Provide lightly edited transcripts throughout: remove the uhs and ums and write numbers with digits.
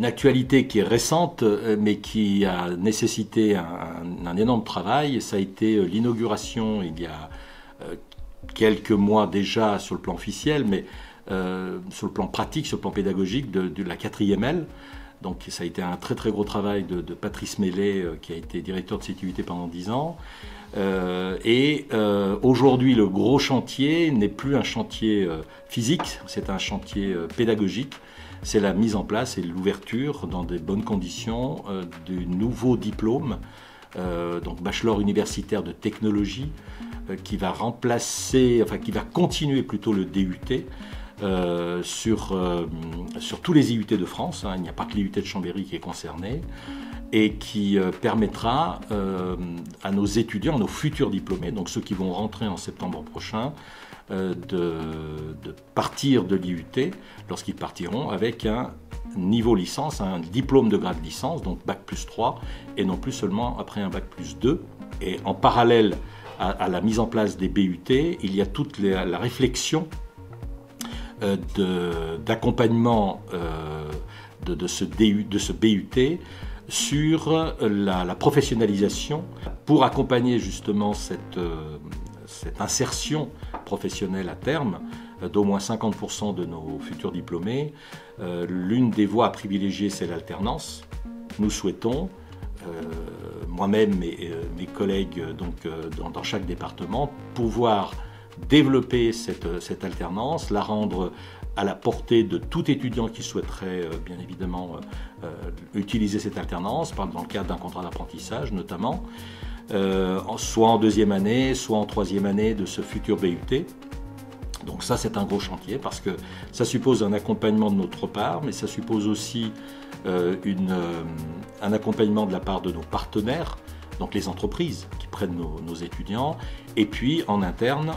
une actualité qui est récente, mais qui a nécessité un énorme travail. Ça a été l'inauguration, il y a quelques mois déjà sur le plan officiel, mais sur le plan pratique, sur le plan pédagogique, de la 4e L. Donc ça a été un très très gros travail de Patrice Mellet, qui a été directeur de sécurité pendant 10 ans. Aujourd'hui, le gros chantier n'est plus un chantier physique, c'est un chantier pédagogique. C'est la mise en place et l'ouverture dans des bonnes conditions du nouveau diplôme, donc bachelor universitaire de technologie, qui va remplacer, enfin qui va continuer plutôt le DUT sur tous les IUT de France. Il n'y a pas que l'IUT de Chambéry qui est concerné, et qui permettra à nos étudiants, à nos futurs diplômés, donc ceux qui vont rentrer en septembre prochain, de partir de l'IUT, lorsqu'ils partiront, avec un niveau licence, un diplôme de grade licence, donc Bac plus 3, et non plus seulement après un Bac plus 2. Et en parallèle à la mise en place des BUT, il y a toute la réflexion d'accompagnement de ce BUT sur la professionnalisation, pour accompagner justement cette insertion professionnelle à terme d'au moins 50% de nos futurs diplômés. L'une des voies à privilégier, c'est l'alternance. Nous souhaitons, moi-même et mes collègues dans chaque département, pouvoir développer cette alternance, la rendre à la portée de tout étudiant qui souhaiterait bien évidemment utiliser cette alternance, dans le cadre d'un contrat d'apprentissage notamment, soit en 2e année, soit en 3e année de ce futur BUT. Donc ça, c'est un gros chantier, parce que ça suppose un accompagnement de notre part, mais ça suppose aussi un accompagnement de la part de nos partenaires, donc les entreprises qui prennent nos étudiants, et puis en interne,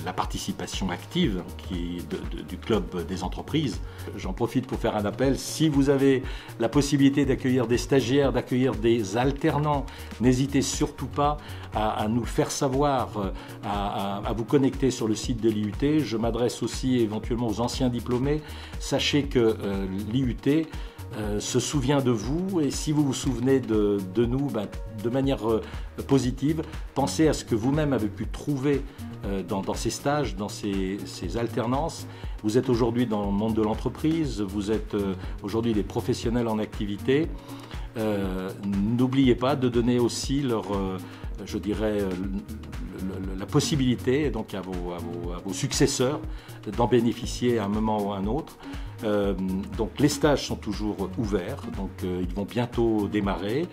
la participation active du club des entreprises. J'en profite pour faire un appel. Si vous avez la possibilité d'accueillir des stagiaires, d'accueillir des alternants, n'hésitez surtout pas à nous le faire savoir, à vous connecter sur le site de l'IUT. Je m'adresse aussi éventuellement aux anciens diplômés. Sachez que l'IUT se souvient de vous, et si vous vous souvenez de nous de manière positive, pensez à ce que vous-même avez pu trouver dans ces stages, dans ces alternances. Vous êtes aujourd'hui dans le monde de l'entreprise, vous êtes aujourd'hui des professionnels en activité. N'oubliez pas de donner aussi la possibilité donc à vos successeurs d'en bénéficier à un moment ou à un autre. Donc les stages sont toujours ouverts, donc ils vont bientôt démarrer.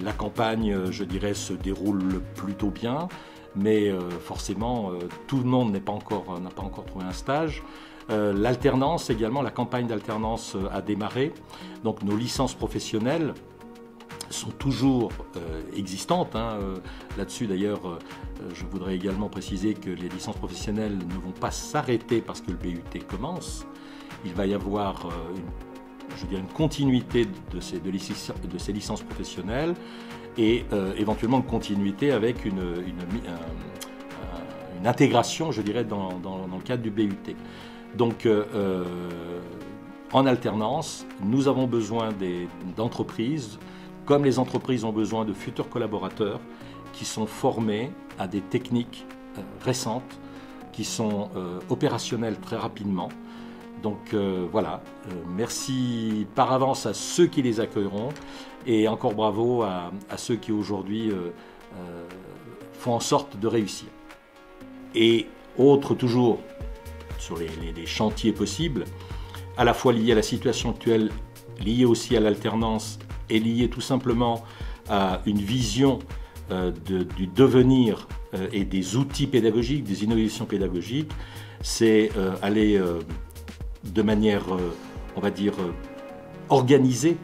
La campagne, je dirais, se déroule plutôt bien, mais forcément tout le monde n'a pas encore trouvé un stage. L'alternance également, la campagne d'alternance a démarré, donc nos licences professionnelles sont toujours existantes. Là-dessus d'ailleurs, je voudrais également préciser que les licences professionnelles ne vont pas s'arrêter parce que le BUT commence. Il va y avoir une continuité de ces licences professionnelles, et éventuellement une continuité avec une intégration, je dirais, dans le cadre du BUT. Donc en alternance, nous avons besoin d'entreprises, comme les entreprises ont besoin de futurs collaborateurs qui sont formés à des techniques récentes, qui sont opérationnelles très rapidement. Donc voilà, merci par avance à ceux qui les accueilleront, et encore bravo à ceux qui aujourd'hui font en sorte de réussir. Et autre toujours sur les chantiers possibles, à la fois liés à la situation actuelle, liés aussi à l'alternance, et liés tout simplement à une vision du devenir et des outils pédagogiques, des innovations pédagogiques, c'est aller de manière, on va dire, organisée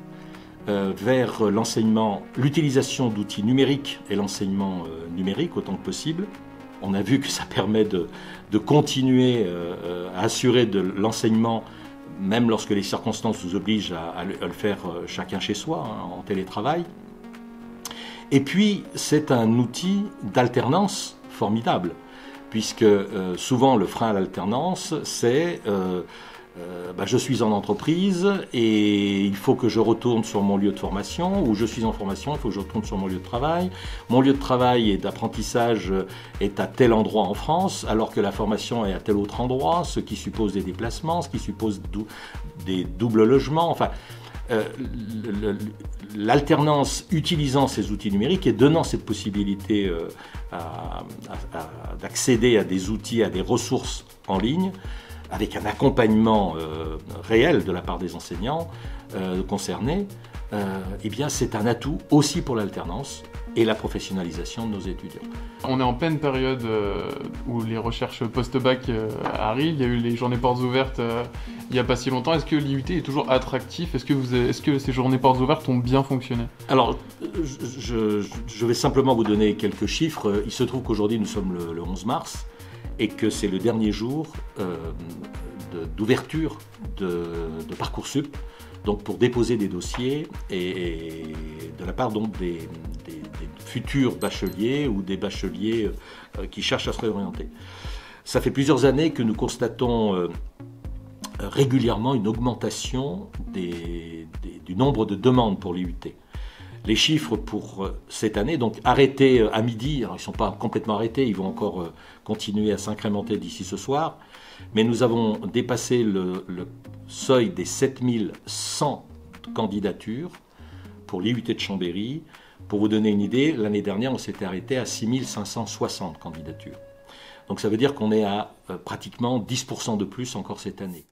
vers l'enseignement, l'utilisation d'outils numériques et l'enseignement numérique autant que possible. On a vu que ça permet de continuer à assurer de l'enseignement, même lorsque les circonstances nous obligent à le faire chacun chez soi, en télétravail. Et puis, c'est un outil d'alternance formidable, puisque souvent le frein à l'alternance, c'est je suis en entreprise et il faut que je retourne sur mon lieu de formation, ou je suis en formation, il faut que je retourne sur mon lieu de travail. Mon lieu de travail et d'apprentissage est à tel endroit en France, alors que la formation est à tel autre endroit, ce qui suppose des déplacements, ce qui suppose des doubles logements. Enfin, l'alternance utilisant ces outils numériques et donnant cette possibilité d'accéder à des outils, à des ressources en ligne, avec un accompagnement réel de la part des enseignants concernés, eh bien c'est un atout aussi pour l'alternance et la professionnalisation de nos étudiants. On est en pleine période où les recherches post-bac arrivent. Il y a eu les journées portes ouvertes il n'y a pas si longtemps. Est-ce que l'IUT est toujours attractif? Est-ce que ces journées portes ouvertes ont bien fonctionné? Alors, je vais simplement vous donner quelques chiffres. Il se trouve qu'aujourd'hui, nous sommes le 11 mars et que c'est le dernier jour d'ouverture de Parcoursup, donc pour déposer des dossiers et de la part donc des futurs bacheliers ou des bacheliers qui cherchent à se réorienter. Ça fait plusieurs années que nous constatons régulièrement une augmentation du nombre de demandes pour l'IUT. Les chiffres pour cette année, donc arrêtés à midi, alors ils ne sont pas complètement arrêtés, ils vont encore continuer à s'incrémenter d'ici ce soir, mais nous avons dépassé le seuil des 7100 candidatures pour l'IUT de Chambéry. Pour vous donner une idée, l'année dernière, on s'était arrêté à 6560 candidatures. Donc ça veut dire qu'on est à pratiquement 10% de plus encore cette année.